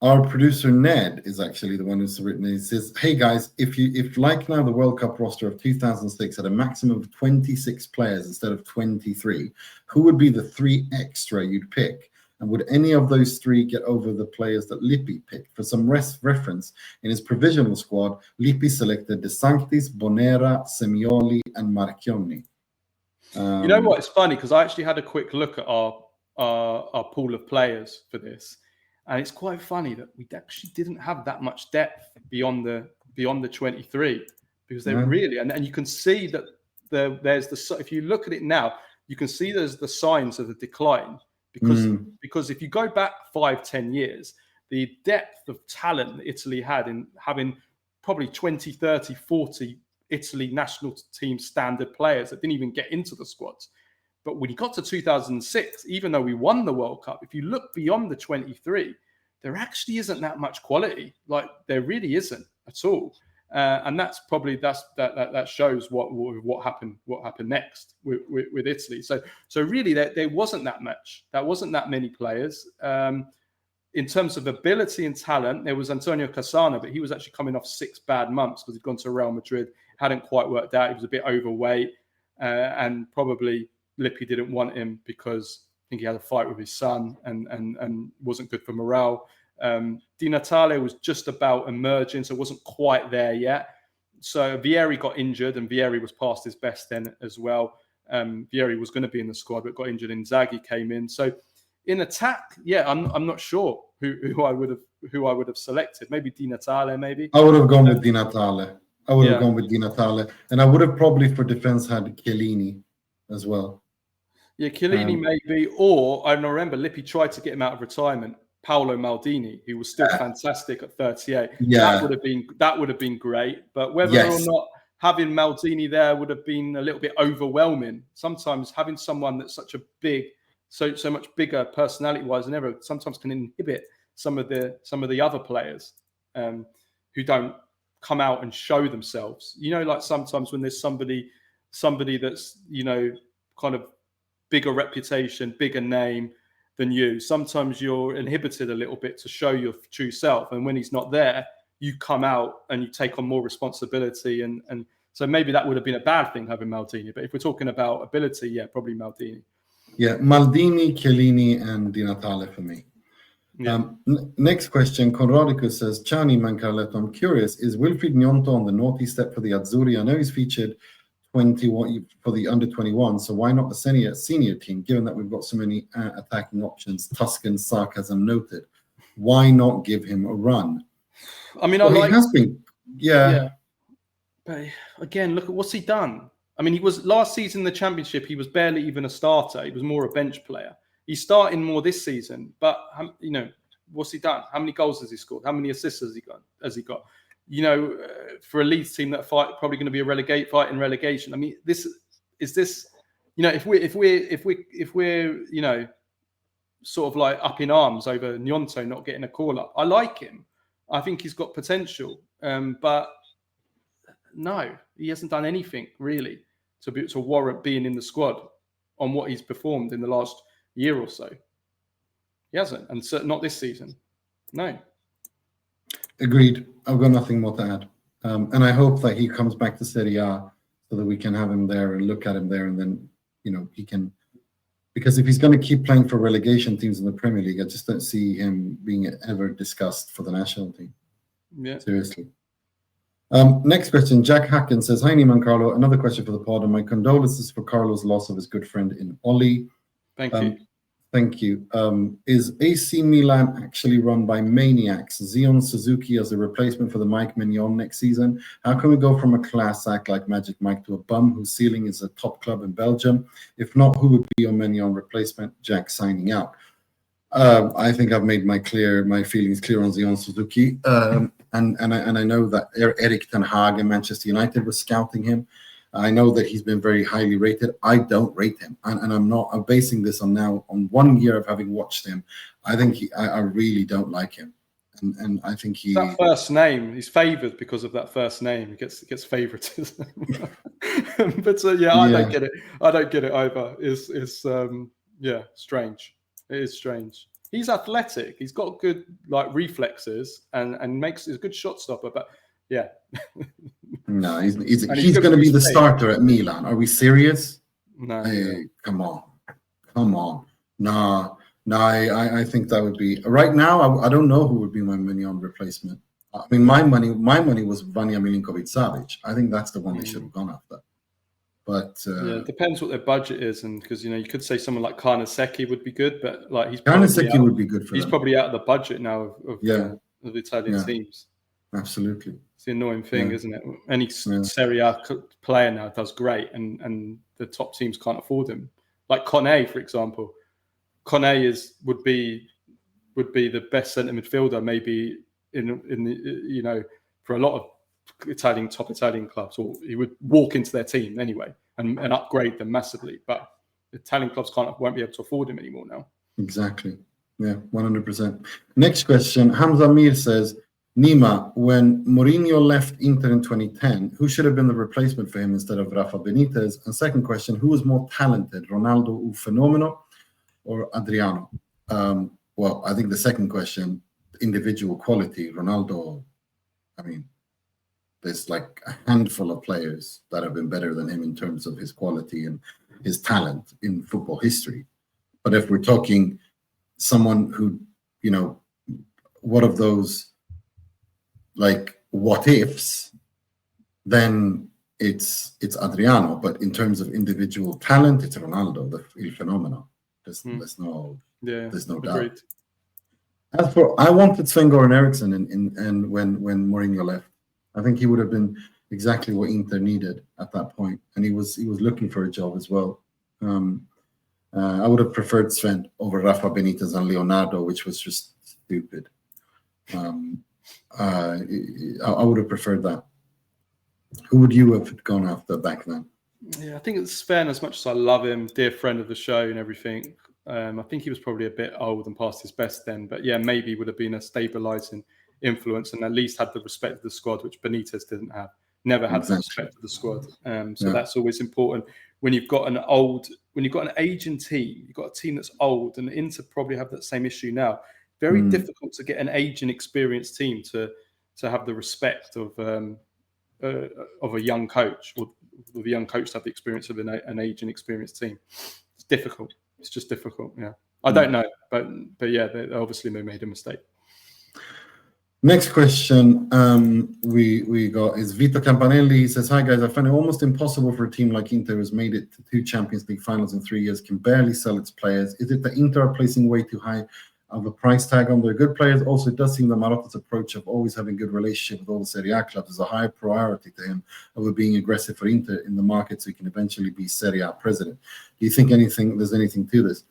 Our producer, Ned, is actually the one who's written it. He says, hey, guys, if like now the World Cup roster of 2006 had a maximum of 26 players instead of 23, who would be the three extra you'd pick? And would any of those three get over the players that Lippi picked? For some reference, in his provisional squad, Lippi selected De Sanctis, Bonera, Semioli, and Marchionni. You know what? It's funny because I actually had a quick look at our pool of players for this, and it's quite funny that we actually didn't have that much depth beyond the 23. because they're really, and you can see that there's if you look at it now, you can see there's the signs of the decline, because if you go back 5-10 years, the depth of talent that Italy had in having probably 20, 30, 40 Italy national team standard players that didn't even get into the squads. But when you got to 2006, even though we won the World Cup, if you look beyond the 23, there actually isn't that much quality. Like, there really isn't at all. And that's probably that shows what happened next with Italy. So really there wasn't that much. That wasn't that many players. In terms of ability and talent, there was Antonio Cassano, but he was actually coming off 6 bad months because he'd gone to Real Madrid, hadn't quite worked out. He was a bit overweight, and probably Lippi didn't want him because I think he had a fight with his son and wasn't good for morale. Di Natale was just about emerging, so wasn't quite there yet. So Vieri got injured, and Vieri was past his best then as well. Vieri was going to be in the squad, but got injured. Inzaghi came in. So in attack, I'm not sure who I would have selected. Maybe Di Natale, maybe. I would have gone with Di Natale. And I would have probably for defense had Chiellini as well. Yeah, Chiellini maybe, or I remember Lippi tried to get him out of retirement. Paolo Maldini, who was still fantastic at 38. Yeah, that would have been great. But whether or not having Maldini there would have been a little bit overwhelming. Sometimes having someone that's such a big, so much bigger personality-wise than ever, sometimes can inhibit some of the other players who don't come out and show themselves. You know, like sometimes when there's somebody that's, you know, kind of bigger reputation, bigger name than you, sometimes you're inhibited a little bit to show your true self. And when he's not there, you come out and you take on more responsibility. And so maybe that would have been a bad thing having Maldini. But if we're talking about ability, yeah, probably Maldini. Yeah, Maldini, Chiellini, and Di Natale for me. Yeah. Next question, Conradicus says, Ciao Mancarletto, I'm curious, is Wilfried Gnonto on the naughty step for the Azzurri? I know he's featured 21 for the under 21, so why not the senior team, given that we've got so many attacking options? Tuscan sarcasm noted. Why not give him a run? I mean, he has been, yeah. But again, look at what's he done. I mean, he was last season in the Championship, he was barely even a starter. He was more a bench player. He's starting more this season, but you know, what's he done? How many goals has he scored? How many assists has he got? You know, for a Leeds team that probably going to be a fight in relegation. I mean, this, you know, if we're, you know, sort of like up in arms over Gnonto not getting a call up. I like him. I think he's got potential, but no, he hasn't done anything really to warrant being in the squad on what he's performed in the last year or so. He hasn't, and so not this season. No. Agreed. I've got nothing more to add. And I hope that he comes back to Serie A so that we can have him there and look at him there, and then, you know, he can, because if he's going to keep playing for relegation teams in the Premier League, I just don't see him being ever discussed for the national team. Yeah. Seriously. Next question. Jack Hacken says, Hi, Nieman Carlo. Another question for the pod, and my condolences for Carlo's loss of his good friend in Oli. Thank you. Thank you. Is AC Milan actually run by maniacs? Zion Suzuki as a replacement for the Mike Maignan next season? How can we go from a class act like Magic Mike to a bum whose ceiling is a top club in Belgium? If not, who would be your Maignan replacement? Jack signing out. I think I've made my feelings clear on Zion Suzuki. And I know that Erik ten Hag and Manchester United was scouting him. I know that he's been very highly rated. I don't rate him, and I'm basing this on 1 year of having watched him. I think I really don't like him, and I think that first name, he's favoured because of that first name. He gets favouritism. But I don't get it. I don't get it either. It's strange. It is strange. He's athletic. He's got good reflexes and he's a good shot stopper, but. Yeah. No, he's going to be the starter at Milan. Are we serious? No. Hey, come on. No, I think that would be right now. I don't know who would be my Maignan replacement. I mean, my money was Vanya Milinkovic-Savic. I think that's the one they should have gone after. But it depends what their budget is, and because you could say someone like Carnesecchi would be good, but Carnesecchi would be good for. He's probably out of the budget now of the Italian teams. Absolutely. It's the annoying thing, isn't it? Any Serie A player now does great, and the top teams can't afford him. Like Kone, for example. Kone would be the best centre midfielder maybe in the for a lot of top Italian clubs, or he would walk into their team anyway and upgrade them massively. But Italian clubs won't be able to afford him anymore now. Exactly. Yeah, 100%. Next question. Hamza M says, Nima, when Mourinho left Inter in 2010, who should have been the replacement for him instead of Rafa Benitez? And second question, who was more talented, Ronaldo u Fenomeno or Adriano? Well, I think the second question, individual quality, Ronaldo, I mean, there's like a handful of players that have been better than him in terms of his quality and his talent in football history. But if we're talking someone who, what of those like what ifs, then it's Adriano. But in terms of individual talent, it's Ronaldo, il fenomeno. There's no doubt. As for, I wanted Sven-Goran Eriksson and when Mourinho left, I think he would have been exactly what Inter needed at that point, and he was looking for a job as well. I would have preferred Sven over Rafa Benitez and Leonardo, which was just stupid. I would have preferred that. Who would you have gone after back then? Yeah, I think it's Sven. As much as I love him, dear friend of the show and everything, I think he was probably a bit old and past his best then. But yeah, maybe would have been a stabilising influence and at least had the respect of the squad, which Benitez didn't have. Never had the respect of the squad. That's always important when you've got an aging team. You've got a team that's old, and Inter probably have that same issue now. Very difficult to get an aging, experienced team to have the respect of a young coach, or the young coach to have the experience of an aging, experienced team. It's difficult. It's just difficult. Yeah, I don't know, but yeah, they obviously made a mistake. Next question we got is Vito Campanelli. He says, hi guys, I find it almost impossible for a team like Inter, who's made it to 2 Champions League finals in 3 years, can barely sell its players. Is it that Inter are placing way too high of a price tag on their good players? Also, it does seem that Marotta's approach of always having good relationship with all the Serie A clubs is a high priority to him over being aggressive for Inter in the market so he can eventually be Serie A president. Do you think there's anything to this?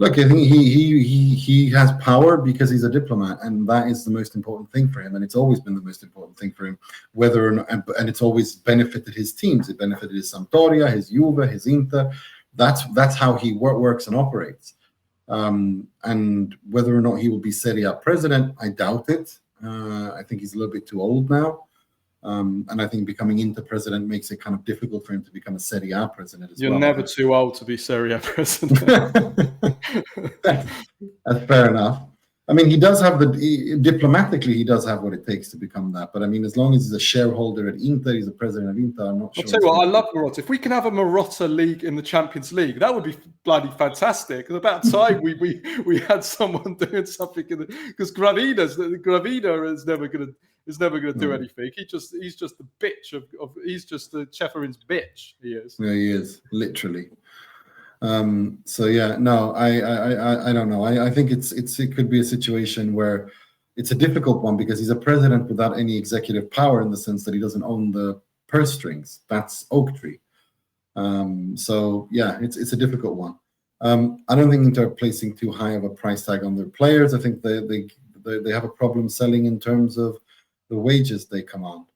Look, I think he has power because he's a diplomat, and that is the most important thing for him, and it's always been the most important thing for him. Whether or not, and it's always benefited his teams. It benefited his Sampdoria, his Juve, his Inter. That's how he works and operates. And whether or not he will be Serie A president, I doubt it. I think he's a little bit too old now. And I think becoming Inter president makes it kind of difficult for him to become a Serie A president as well. You're never too old to be Serie A president. That's fair enough. I mean, he does have diplomatically, he does have what it takes to become that. But I mean, as long as he's a shareholder at Inter, he's a president of Inter, I'm not sure. I'll tell you what, I love Marotta. If we can have a Marotta league in the Champions League, that would be bloody fantastic. It's about time we had someone doing something because Gravina is never gonna do anything. He's just the bitch he's just the Chefferin's bitch. He is. Yeah, he is literally. So yeah, no, I don't know. I think it could be a situation where it's a difficult one because he's a president without any executive power in the sense that he doesn't own the purse strings. That's Oaktree. So yeah, it's a difficult one. I don't think Inter are placing too high of a price tag on their players. I think they have a problem selling in terms of the wages they command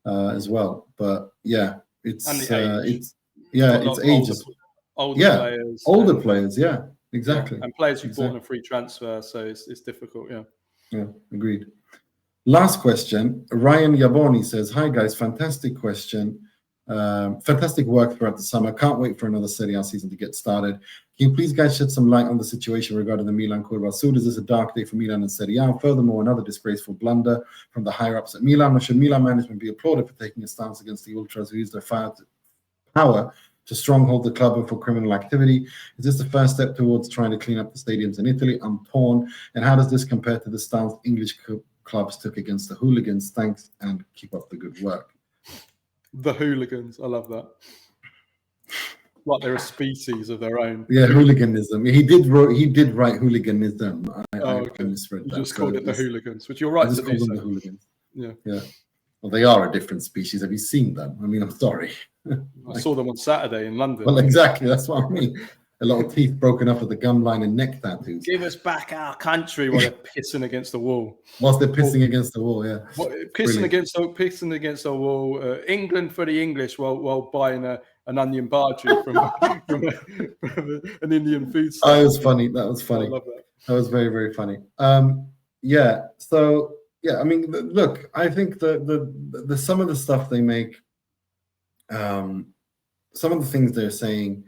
as well. But yeah, it's ages. Older players, yeah, exactly. Yeah. And players who bought on a free transfer, so it's difficult, Yeah, agreed. Last question. Ryan Yaboni says, hi guys, fantastic question. Fantastic work throughout the summer. Can't wait for another Serie A season to get started. Can you please guys shed some light on the situation regarding the Milan Curva Sud? Is this a dark day for Milan and Serie A? Furthermore, another disgraceful blunder from the higher-ups at Milan. Or should Milan management be applauded for taking a stance against the ultras who use their power to stronghold the club and for criminal activity? Is this the first step towards trying to clean up the stadiums in Italy? I'm torn. And how does this compare to the stance English clubs took against the hooligans? Thanks and keep up the good work. The hooligans, I love that. Like they're a species of their own. Yeah, hooliganism. He did write hooliganism. I misread that. You just called it the hooligans, which you're right to do so. The hooligans. Yeah. Well, they are a different species. Have you seen them? I mean, I'm sorry. I saw them on Saturday in London. Well, exactly. That's what I mean. A lot of teeth broken up at the gum line and neck tattoos. Give us back our country while they're pissing against the wall. Whilst they're pissing against the wall, yeah. Pissing against the wall. England for the English while buying an onion bhaji from an Indian food store. That was funny. That was funny. I love that. That was very, very funny. So I mean, look, I think the some of the stuff they make, some of the things they're saying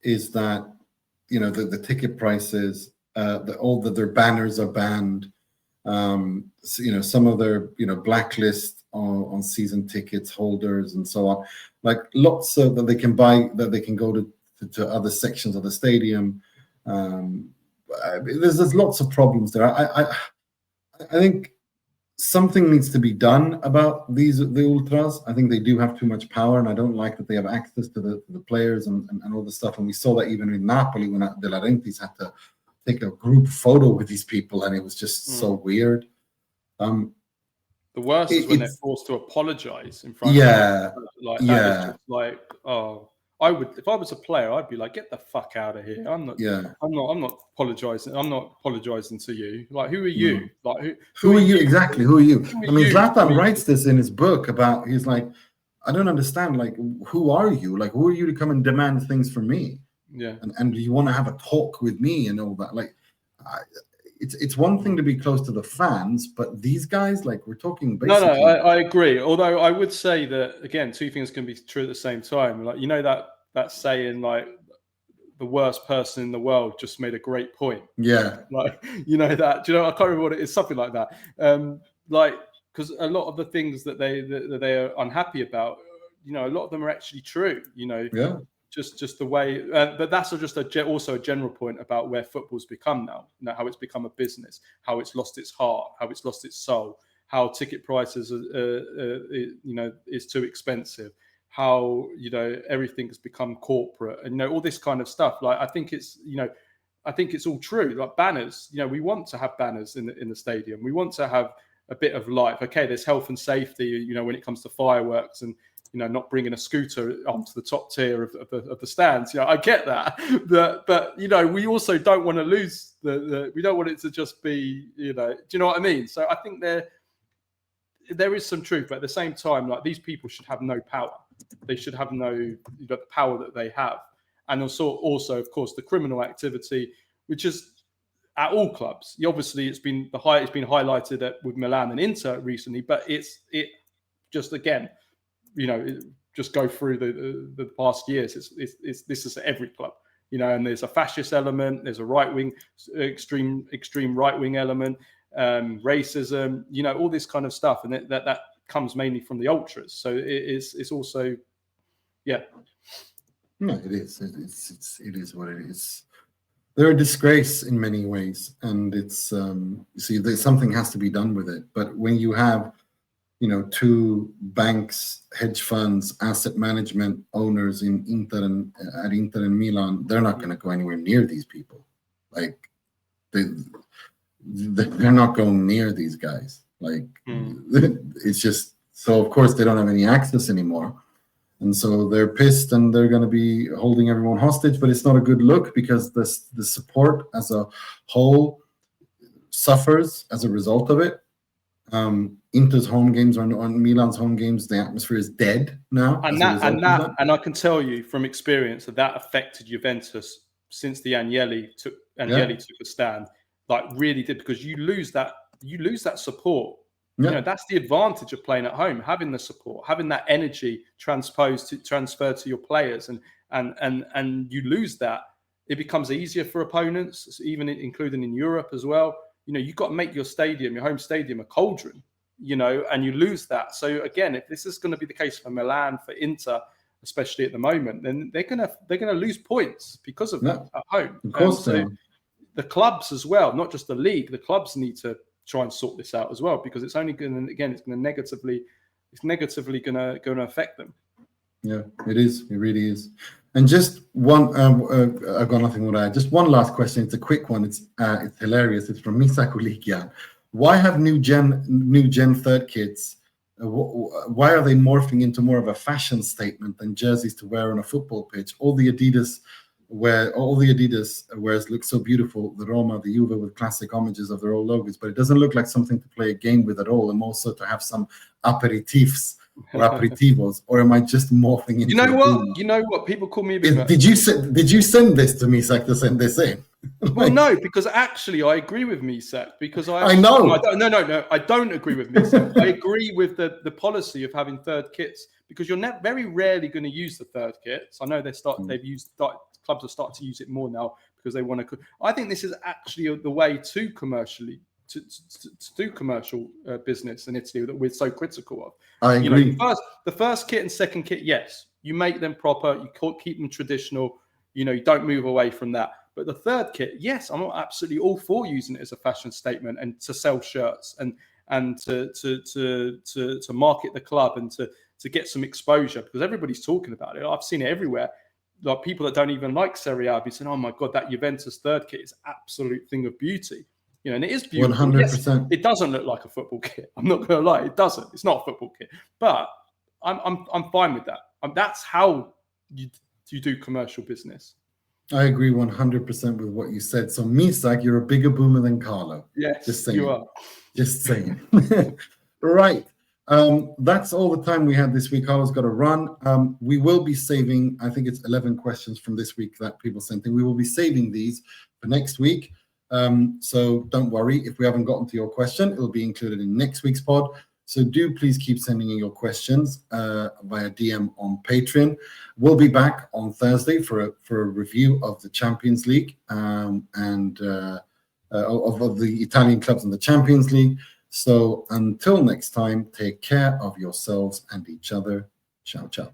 is that, you know, the ticket prices, all their banners are banned. So, you know, some of their, you know, blacklist on season tickets holders and so on, like lots of that they can buy, that they can go to other sections of the stadium. There's lots of problems there. I think something needs to be done about the ultras. I think they do have too much power, and I don't like that they have access to the players and all the stuff. And we saw that even in Napoli when De Laurentiis had to take a group photo with these people, and it was just so weird. The worst is when they're forced to apologize in front of them. Like, oh, I would, if I was a player, I'd be like, get the fuck out of here. I'm not apologizing. I'm not apologizing to you. Like, who are you? Like, who are you exactly? Who are you? I mean, Zlatan writes this in his book about, he's like, I don't understand. Like, who are you? Like, who are you to come and demand things from me? Yeah. And you want to have a talk with me and all that? Like, it's one thing to be close to the fans, but these guys, like, we're talking basically. No, I agree. Although I would say that, again, two things can be true at the same time. Like, you know, that saying, like, the worst person in the world just made a great point. Yeah. Like, you know that. Do you know? I can't remember what it is. Something like that. Like, because a lot of the things that they are unhappy about, you know, a lot of them are actually true. You know. Yeah. Just the way, but that's just also a general point about where football's become now. You know, how it's become a business, how it's lost its heart, how it's lost its soul, how ticket prices you know, is too expensive, how, you know, everything has become corporate, and, you know, all this kind of stuff. Like, I think it's all true. Like banners, you know, we want to have banners in the stadium. We want to have a bit of life. Okay, there's health and safety, you know, when it comes to fireworks and, you know, not bringing a scooter onto the top tier of the stands. You know, I get that, but you know, we also don't want to lose we don't want it to just be, you know, do you know what I mean? So I think there is some truth, but at the same time, like, these people should have no power. They should have no the power that they have, and also of course the criminal activity, which is at all clubs. Obviously, it's been highlighted with Milan and Inter recently, but it just, again, you know, just go through the past years. This is at every club, you know, and there's a fascist element, there's a right wing, extreme right wing element, racism, you know, all this kind of stuff, and that comes mainly from the ultras. So it's also, yeah. No, it is. It is what it is. They're a disgrace in many ways, and it's you see, something has to be done with it. But when you have, you know, two banks, hedge funds, asset management owners in Inter and Milan, they're not going to go anywhere near these people. Like, they're not going near these guys. Like, it's just, so of course they don't have any access anymore. And so they're pissed, and they're going to be holding everyone hostage, but it's not a good look, because the support as a whole suffers as a result of it. Inter's home games or on Milan's home games, the atmosphere is dead now. And I can tell you from experience that affected Juventus since the Agnelli took a stand. Like, really did, because you lose that support. Yeah. You know, that's the advantage of playing at home, having the support, having that energy transferred to your players, and you lose that. It becomes easier for opponents, even including in Europe as well. You know, you've got to make your home stadium, a cauldron, you know, and you lose that. So again, if this is going to be the case for Milan, for Inter, especially at the moment, then they're gonna lose points because of that at home. Of course, so the clubs as well, not just the league. The clubs need to try and sort this out as well, because it's only going to, again, it's negatively going to affect them. Yeah, it is. It really is. And just one, I've got nothing more to add. Just one last question. It's a quick one. It's hilarious. It's from Missak. Why have new gen third kits Why are they morphing into more of a fashion statement than jerseys to wear on a football pitch? All the Adidas wears look so beautiful. The Roma, the Juve, with classic homages of their old logos, but it doesn't look like something to play a game with at all. And also to have some aperitifs or aperitivos, or am I just morphing into? You know what? People call me. Did you send this to Missak to send this in? Well, no, because actually I agree with Missak because I know. No, I don't agree with Missak. I agree with the policy of having third kits because you're very rarely going to use the third kits. I know clubs have started to use it more now because they want to. I think this is actually the way to commercially to do commercial business in Italy that we're so critical of. I agree. The first kit and second kit, yes, you make them proper, you keep them traditional, you don't move away from that. But the third kit, yes, I'm absolutely all for using it as a fashion statement and to sell shirts and to market the club and to get some exposure because everybody's talking about it. I've seen it everywhere. Like people that don't even like Serie A be saying, "Oh my God, that Juventus third kit is an absolute thing of beauty." And it is beautiful. 100%. Yes, it doesn't look like a football kit. I'm not going to lie, it doesn't. It's not a football kit, but I'm fine with that. That's how you do commercial business. I agree 100% with what you said. So Missak, you're a bigger boomer than Carlo. Yes, just saying. You are. Just saying. Right. That's all the time we had this week. Carlo's got to run. We will be saving, I think it's 11 questions from this week that people sent in. We will be saving these for next week. So don't worry if we haven't gotten to your question, it'll be included in next week's pod. So do please keep sending in your questions via DM on Patreon. We'll be back on Thursday for a review of the Champions League and of the Italian clubs in the Champions League. So until next time, take care of yourselves and each other. Ciao, ciao.